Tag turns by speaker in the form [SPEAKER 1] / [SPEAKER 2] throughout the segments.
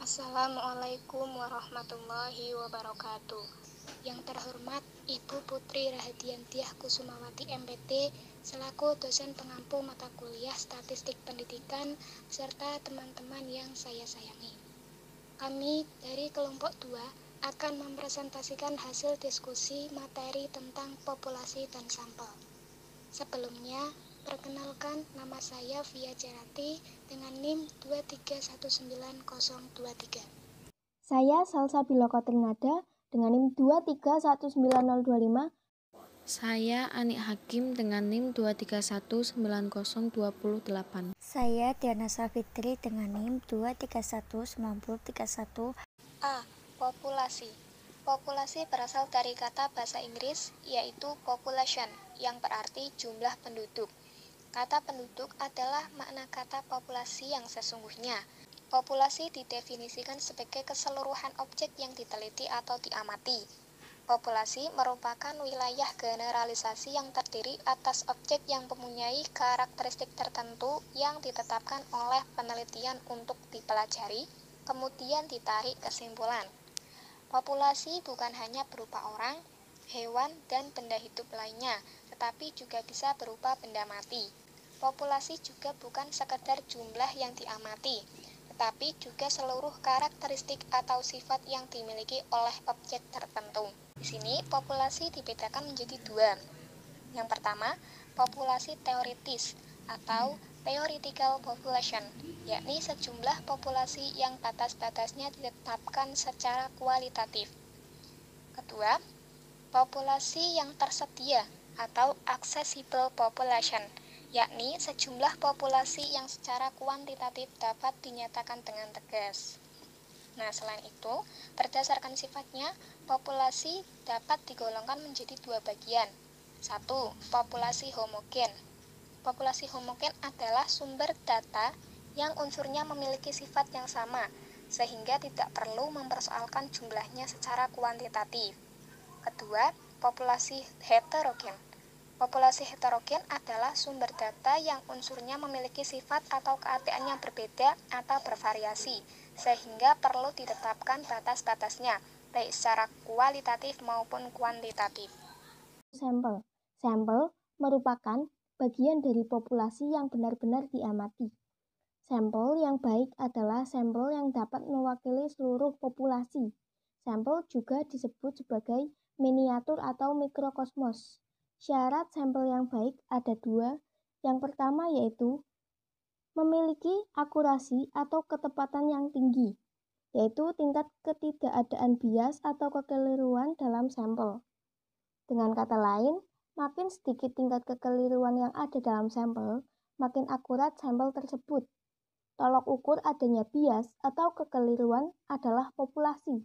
[SPEAKER 1] Assalamualaikum warahmatullahi wabarakatuh. Yang terhormat Ibu Putri Rahadiantiah Kusumawati MPT selaku dosen pengampu mata kuliah Statistik Pendidikan serta teman-teman yang saya sayangi. Kami dari kelompok 2 akan mempresentasikan hasil diskusi materi tentang populasi dan sampel. Sebelumnya, perkenalkan nama saya Via Cerati dengan NIM 2319023.
[SPEAKER 2] Saya Salsabila Kotrinada dengan NIM 2319025.
[SPEAKER 3] Saya Anik Hakim dengan NIM 2319028.
[SPEAKER 4] Saya Diana Safitri dengan NIM 2319031.
[SPEAKER 1] A. Populasi. Populasi berasal dari kata bahasa Inggris yaitu population yang berarti jumlah penduduk. Kata penduduk adalah makna kata populasi yang sesungguhnya. Populasi didefinisikan sebagai keseluruhan objek yang diteliti atau diamati. Populasi merupakan wilayah generalisasi yang terdiri atas objek yang mempunyai karakteristik tertentu yang ditetapkan oleh penelitian untuk dipelajari, kemudian ditarik kesimpulan. Populasi bukan hanya berupa orang, hewan, dan benda hidup lainnya, tetapi juga bisa berupa benda mati. Populasi juga bukan sekedar jumlah yang diamati, tetapi juga seluruh karakteristik atau sifat yang dimiliki oleh objek tertentu. Di sini, populasi dibedakan menjadi dua. Yang pertama, populasi teoritis atau theoretical population, yakni sejumlah populasi yang batas-batasnya ditetapkan secara kualitatif. Kedua, populasi yang tersedia atau accessible population, yakni sejumlah populasi yang secara kuantitatif dapat dinyatakan dengan tegas. Nah, selain itu, berdasarkan sifatnya, populasi dapat digolongkan menjadi dua bagian. 1. Populasi homogen. Populasi homogen adalah sumber data yang unsurnya memiliki sifat yang sama, sehingga tidak perlu mempersoalkan jumlahnya secara kuantitatif. Kedua, populasi heterogen. Populasi heterogen adalah sumber data yang unsurnya memiliki sifat atau keadaan yang berbeda atau bervariasi, sehingga perlu ditetapkan batas-batasnya, baik secara kualitatif maupun kuantitatif.
[SPEAKER 2] Sampel merupakan bagian dari populasi yang benar-benar diamati. Sampel yang baik adalah sampel yang dapat mewakili seluruh populasi. Sampel juga disebut sebagai miniatur atau mikrokosmos. Syarat sampel yang baik ada dua. Yang pertama yaitu memiliki akurasi atau ketepatan yang tinggi, yaitu tingkat ketidakadaan bias atau kekeliruan dalam sampel. Dengan kata lain, makin sedikit tingkat kekeliruan yang ada dalam sampel, makin akurat sampel tersebut. Tolok ukur adanya bias atau kekeliruan adalah populasi.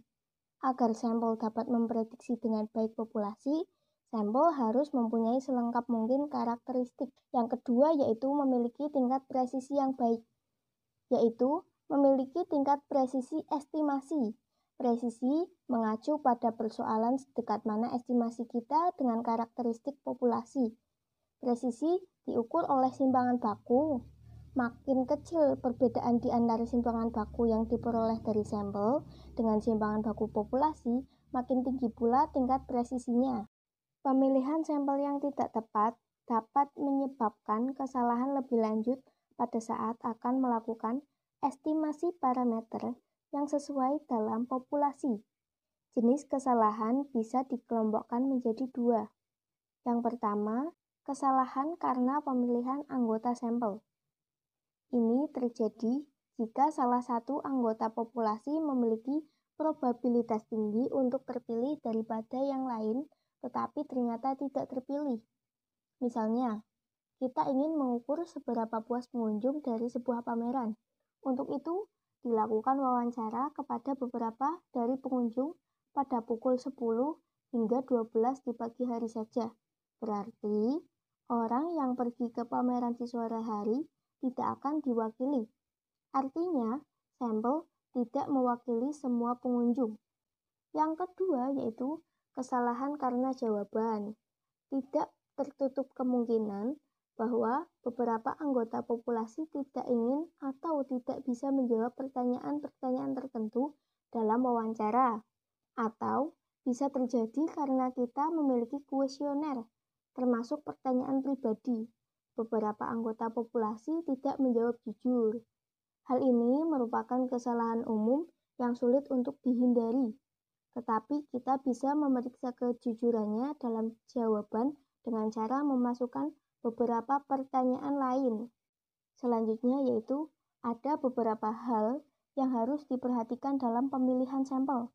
[SPEAKER 2] Agar sampel dapat memprediksi dengan baik populasi, sampel harus mempunyai selengkap mungkin karakteristik. Yang kedua yaitu memiliki tingkat presisi yang baik, yaitu memiliki tingkat presisi estimasi. Presisi mengacu pada persoalan sedekat mana estimasi kita dengan karakteristik populasi. Presisi diukur oleh simpangan baku. Makin kecil perbedaan di antara simpangan baku yang diperoleh dari sampel dengan simpangan baku populasi, makin tinggi pula tingkat presisinya. Pemilihan sampel yang tidak tepat dapat menyebabkan kesalahan lebih lanjut pada saat akan melakukan estimasi parameter yang sesuai dalam populasi. Jenis kesalahan bisa dikelompokkan menjadi dua. Yang pertama, kesalahan karena pemilihan anggota sampel. Ini terjadi jika salah satu anggota populasi memiliki probabilitas tinggi untuk terpilih daripada yang lain, tetapi ternyata tidak terpilih. Misalnya, kita ingin mengukur seberapa puas pengunjung dari sebuah pameran. Untuk itu, dilakukan wawancara kepada beberapa dari pengunjung pada pukul 10 hingga 12 di pagi hari saja. Berarti, orang yang pergi ke pameran di sore hari tidak akan diwakili. Artinya, sampel tidak mewakili semua pengunjung. Yang kedua yaitu kesalahan karena jawaban. Tidak tertutup kemungkinan bahwa beberapa anggota populasi tidak ingin atau tidak bisa menjawab pertanyaan-pertanyaan tertentu dalam wawancara, atau bisa terjadi karena kita memiliki kuesioner, termasuk pertanyaan pribadi. Beberapa anggota populasi tidak menjawab jujur. Hal ini merupakan kesalahan umum yang sulit untuk dihindari, tetapi kita bisa memeriksa kejujurannya dalam jawaban dengan cara memasukkan beberapa pertanyaan lain. Selanjutnya yaitu ada beberapa hal yang harus diperhatikan dalam pemilihan sampel,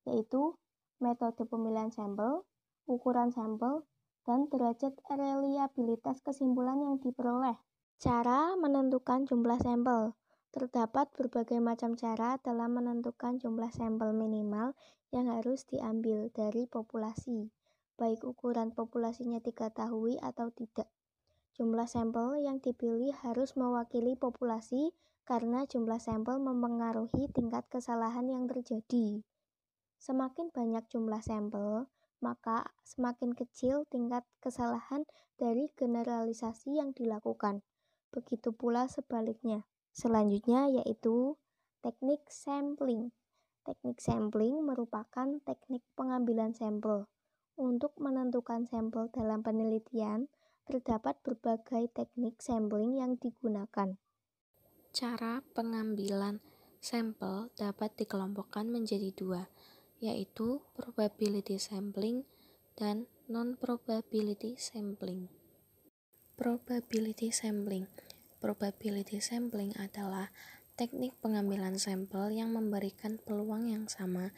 [SPEAKER 2] yaitu metode pemilihan sampel, ukuran sampel, dan derajat reliabilitas kesimpulan yang diperoleh. Cara menentukan jumlah sampel. Terdapat berbagai macam cara dalam menentukan jumlah sampel minimal yang harus diambil dari populasi, baik ukuran populasinya diketahui atau tidak. Jumlah sampel yang dipilih harus mewakili populasi karena jumlah sampel mempengaruhi tingkat kesalahan yang terjadi. Semakin banyak jumlah sampel, maka semakin kecil tingkat kesalahan dari generalisasi yang dilakukan. Begitu pula sebaliknya. Selanjutnya yaitu teknik sampling. Teknik sampling merupakan teknik pengambilan sampel. Untuk menentukan sampel dalam penelitian, terdapat berbagai teknik sampling yang digunakan.
[SPEAKER 3] Cara pengambilan sampel dapat dikelompokkan menjadi dua, yaitu probability sampling dan non-probability sampling. Probability sampling. Probability sampling adalah teknik pengambilan sampel yang memberikan peluang yang sama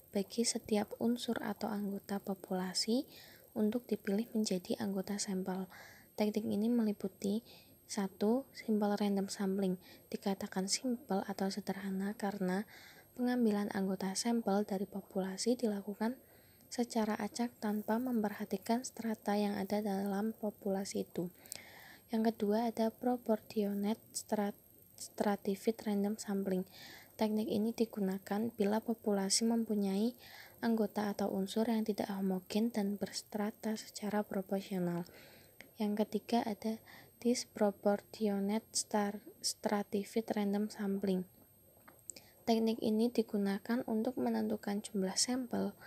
[SPEAKER 3] bagi setiap unsur atau anggota populasi untuk dipilih menjadi anggota sampel. Teknik ini meliputi 1. Simple random sampling. Dikatakan simple atau sederhana karena pengambilan anggota sampel dari populasi dilakukan secara acak tanpa memperhatikan strata yang ada dalam populasi itu. Yang kedua ada proportionate stratified random sampling. Teknik ini digunakan bila populasi mempunyai anggota atau unsur yang tidak homogen dan berstrata secara proporsional. Yang ketiga ada disproportionate stratified random sampling. Teknik ini digunakan untuk menentukan jumlah sampel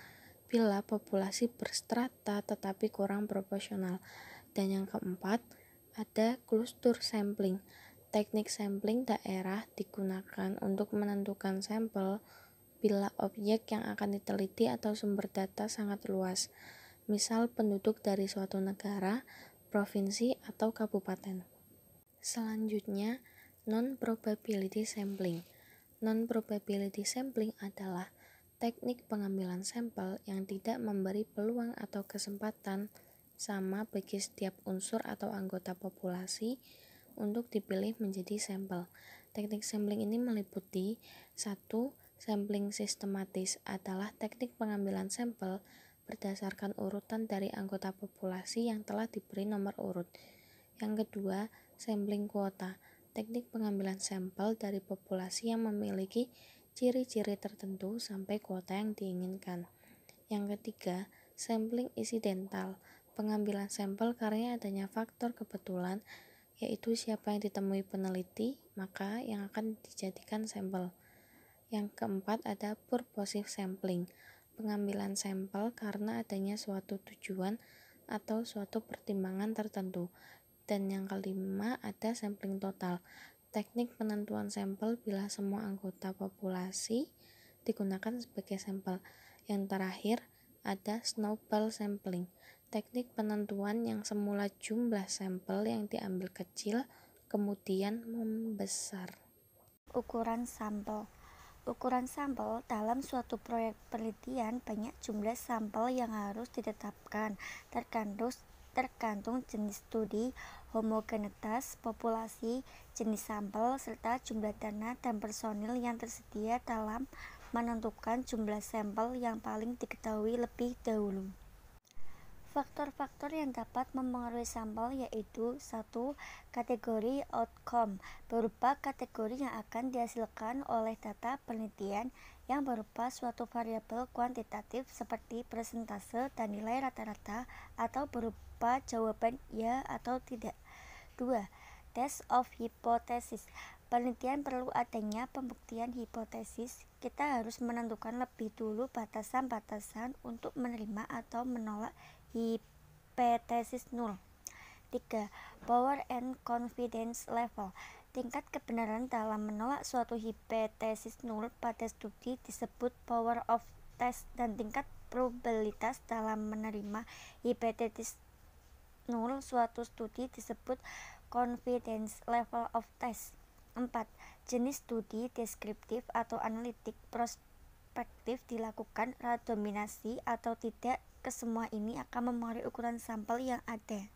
[SPEAKER 3] bila populasi berstrata tetapi kurang proporsional. Dan yang keempat ada cluster sampling. Teknik sampling daerah digunakan untuk menentukan sampel bila objek yang akan diteliti atau sumber data sangat luas, misal penduduk dari suatu negara, provinsi, atau kabupaten. Selanjutnya, non-probability sampling. Non-probability sampling adalah teknik pengambilan sampel yang tidak memberi peluang atau kesempatan sama bagi setiap unsur atau anggota populasi untuk dipilih menjadi sampel. Teknik sampling ini meliputi 1. Sampling sistematis adalah teknik pengambilan sampel berdasarkan urutan dari anggota populasi yang telah diberi nomor urut. Yang kedua, sampling kuota, teknik pengambilan sampel dari populasi yang memiliki ciri-ciri tertentu sampai kuota yang diinginkan. Yang ketiga, sampling insidental, pengambilan sampel karena adanya faktor kebetulan, yaitu siapa yang ditemui peneliti, maka yang akan dijadikan sampel. Yang keempat ada purposive sampling, pengambilan sampel karena adanya suatu tujuan atau suatu pertimbangan tertentu. Dan yang kelima ada sampling total, teknik penentuan sampel bila semua anggota populasi digunakan sebagai sampel. Yang terakhir ada snowball sampling, teknik penentuan yang semula jumlah sampel yang diambil kecil kemudian membesar.
[SPEAKER 4] Ukuran sampel. Ukuran sampel dalam suatu proyek penelitian banyak jumlah sampel yang harus ditetapkan tergantung jenis studi, homogeneitas populasi, jenis sampel, serta jumlah dana dan personil yang tersedia dalam menentukan jumlah sampel yang paling diketahui lebih dahulu. Faktor-faktor yang dapat mempengaruhi sampel yaitu 1. Kategori outcome, berupa kategori yang akan dihasilkan oleh data penelitian yang berupa suatu variabel kuantitatif seperti persentase dan nilai rata-rata atau berupa jawaban ya atau tidak. 2. Test of hypothesis. Penelitian perlu adanya pembuktian hipotesis. Kita harus menentukan lebih dulu batasan-batasan untuk menerima atau menolak hipotesis nul. 3. Power and confidence level. Tingkat kebenaran dalam menolak suatu hipotesis nul pada studi disebut power of test, dan tingkat probabilitas dalam menerima hipotesis nul suatu studi disebut confidence level of test. 4. Jenis studi deskriptif atau analitik. Prospektif dilakukan randomisasi atau tidak. Kesemua ini akan memengaruhi ukuran sampel yang ada.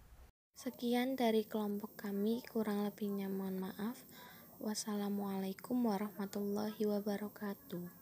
[SPEAKER 3] Sekian dari kelompok kami, kurang lebihnya mohon maaf. Wassalamualaikum warahmatullahi wabarakatuh.